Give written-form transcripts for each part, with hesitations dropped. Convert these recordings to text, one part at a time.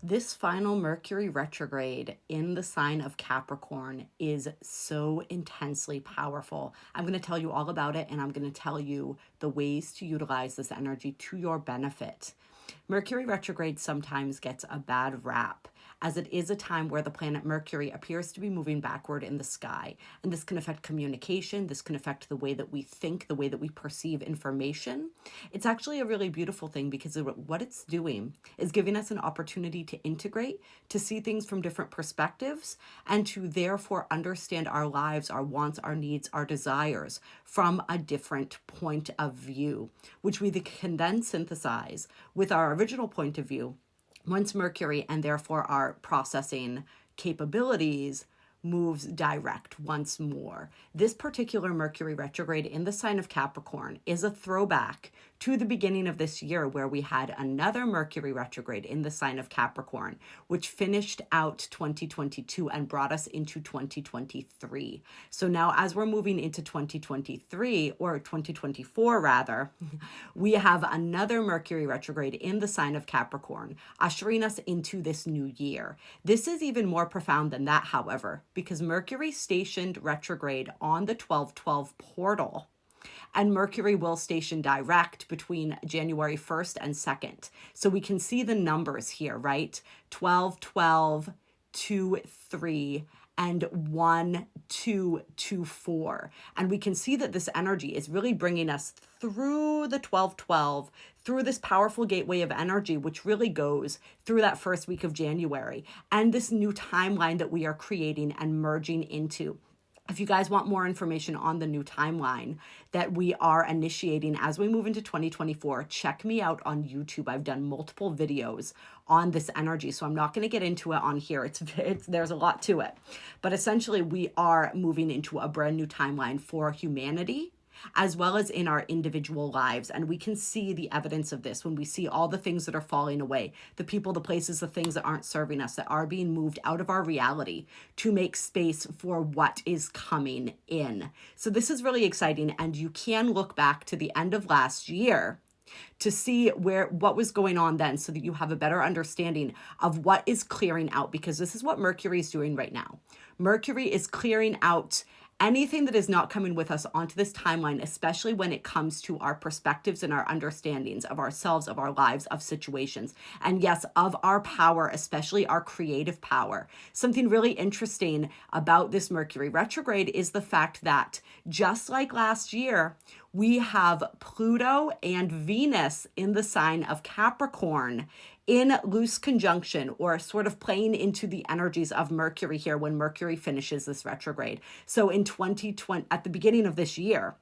This final Mercury retrograde in the sign of Capricorn is so intensely powerful. I'm going to tell you all about it, and I'm going to tell you the ways to utilize this energy to your benefit. Mercury retrograde sometimes gets a bad rap, as it is a time where the planet Mercury appears to be moving backward in the sky. And this can affect communication, this can affect the way that we think, the way that we perceive information. It's actually a really beautiful thing because what it's doing is giving us an opportunity to integrate, to see things from different perspectives, and to therefore understand our lives, our wants, our needs, our desires from a different point of view, which we can then synthesize with our original point of view once Mercury and therefore our processing capabilities moves direct once more. This particular Mercury retrograde in the sign of Capricorn is a throwback to the beginning of this year, where we had another Mercury retrograde in the sign of Capricorn, which finished out 2022 and brought us into 2023. So now as we're moving into 2023, or 2024 rather, we have another Mercury retrograde in the sign of Capricorn, ushering us into this new year. This is even more profound than that, however, because Mercury stationed retrograde on the 12/12 portal, and Mercury will station direct between January 1st and 2nd. So we can see the numbers here, right? 12, 12, 2, 3, and 1, 2, 2, 4. And we can see that this energy is really bringing us through the 12/12, through this powerful gateway of energy, which really goes through that first week of January, and this new timeline that we are creating and merging into. If you guys want more information on the new timeline that we are initiating as we move into 2024, check me out on YouTube. I've done multiple videos on this energy, so I'm not going to get into it on here. There's a lot to it. But essentially, we are moving into a brand new timeline for humanity, as well as in our individual lives. And we can see the evidence of this when we see all the things that are falling away, the people, the places, the things that aren't serving us, that are being moved out of our reality to make space for what is coming in. So this is really exciting. And you can look back to the end of last year to see what was going on then, so that you have a better understanding of what is clearing out, because this is what Mercury is doing right now. Mercury is clearing out anything that is not coming with us onto this timeline, especially when it comes to our perspectives and our understandings of ourselves, of our lives, of situations, and yes, of our power, especially our creative power. Something really interesting about this Mercury retrograde is the fact that, just like last year, we have Pluto and Venus in the sign of Capricorn in loose conjunction, or sort of playing into the energies of Mercury here when Mercury finishes this retrograde. So in 2020, at the beginning of this year,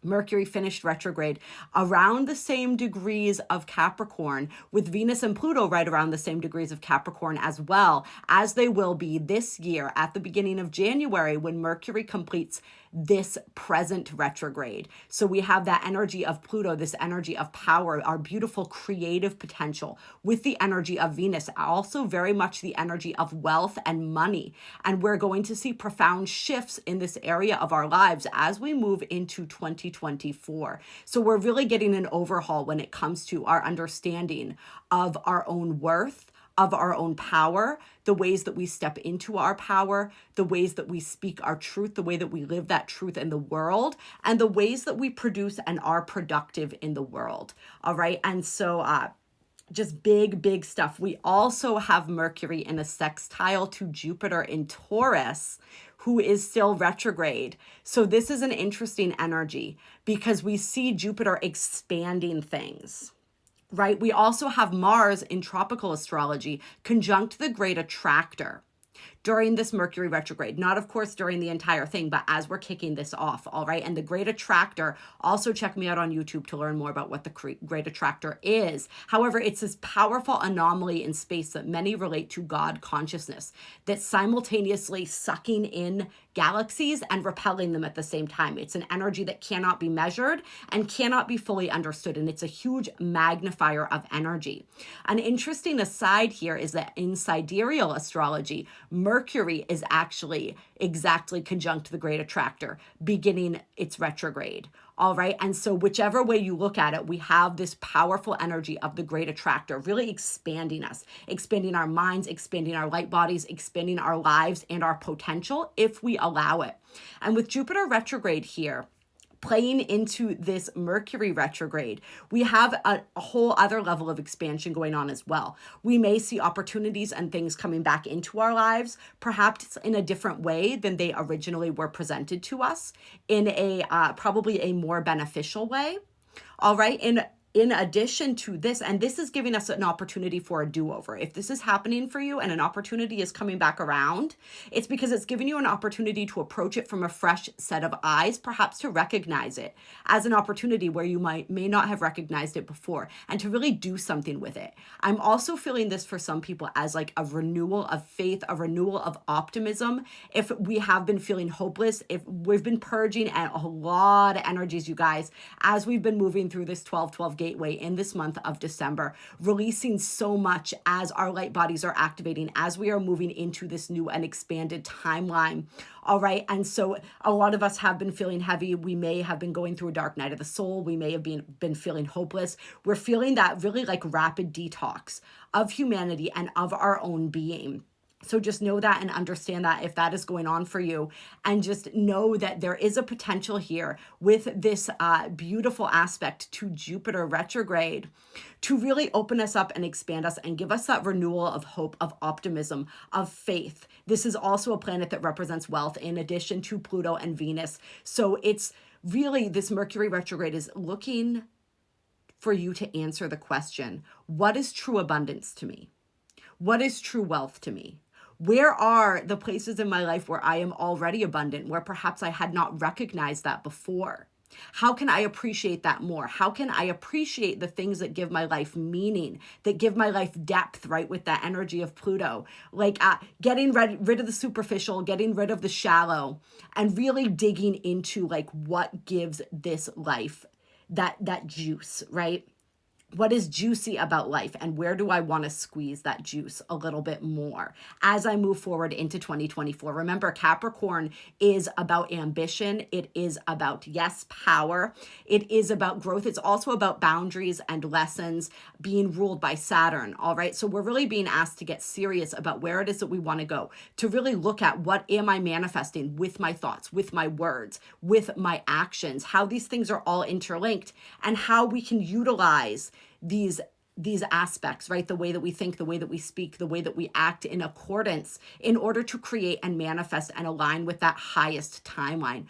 Mercury finished retrograde around the same degrees of Capricorn, with Venus and Pluto right around the same degrees of Capricorn, as well as they will be this year at the beginning of January when Mercury completes this present retrograde. So we have that energy of Pluto, this energy of power, our beautiful creative potential, with the energy of Venus, also very much the energy of wealth and money. And we're going to see profound shifts in this area of our lives as we move into 2024. So we're really getting an overhaul when it comes to our understanding of our own worth, of our own power, the ways that we step into our power, the ways that we speak our truth, the way that we live that truth in the world, and the ways that we produce and are productive in the world. All right. And so, just big stuff. We also have Mercury in a sextile to Jupiter in Taurus, who is still retrograde. So this is an interesting energy because we see Jupiter expanding things. Right? We also have Mars in tropical astrology conjunct the great attractor during this Mercury retrograde. Not, of course, during the entire thing, but as we're kicking this off, all right? And the great attractor, also check me out on YouTube to learn more about what the great attractor is. However, it's this powerful anomaly in space that many relate to God consciousness, that's simultaneously sucking in galaxies and repelling them at the same time. It's an energy that cannot be measured and cannot be fully understood, and it's a huge magnifier of energy. An interesting aside here is that in sidereal astrology, Mercury is actually exactly conjunct the great attractor, beginning its retrograde. All right. And so whichever way you look at it, we have this powerful energy of the great attractor, really expanding us, expanding our minds, expanding our light bodies, expanding our lives and our potential if we allow it. And with Jupiter retrograde here, playing into this Mercury retrograde, we have a whole other level of expansion going on as well. We may see opportunities and things coming back into our lives, perhaps in a different way than they originally were presented to us, in a probably a more beneficial way. All right. In addition to this, and this is giving us an opportunity for a do-over. If this is happening for you and an opportunity is coming back around, it's because it's giving you an opportunity to approach it from a fresh set of eyes, perhaps to recognize it as an opportunity where you may not have recognized it before, and to really do something with it. I'm also feeling this for some people as like a renewal of faith, a renewal of optimism. If we have been feeling hopeless, if we've been purging a lot of energies, you guys, as we've been moving through this 12/12 gateway in this month of December, releasing so much as our light bodies are activating, as we are moving into this new and expanded timeline. All right. And so a lot of us have been feeling heavy. We may have been going through a dark night of the soul. We may have been feeling hopeless. We're feeling that really like rapid detox of humanity and of our own being. So just know that and understand that if that is going on for you, and just know that there is a potential here with this beautiful aspect to Jupiter retrograde to really open us up and expand us and give us that renewal of hope, of optimism, of faith. This is also a planet that represents wealth in addition to Pluto and Venus. So it's really, this Mercury retrograde is looking for you to answer the question, what is true abundance to me? What is true wealth to me? Where are the places in my life where I am already abundant, where perhaps I had not recognized that before? How can I appreciate that more? How can I appreciate the things that give my life meaning, that give my life depth, right? With that energy of Pluto, like getting rid of the superficial, getting rid of the shallow, and really digging into like what gives this life that juice, right? What is juicy about life, and where do I want to squeeze that juice a little bit more as I move forward into 2024? Remember, Capricorn is about ambition. It is about, yes, power. It is about growth. It's also about boundaries and lessons, being ruled by Saturn. All right. So we're really being asked to get serious about where it is that we want to go, to really look at what am I manifesting with my thoughts, with my words, with my actions, how these things are all interlinked, and how we can utilize these aspects, right? The way that we think, the way that we speak, the way that we act in accordance in order to create and manifest and align with that highest timeline.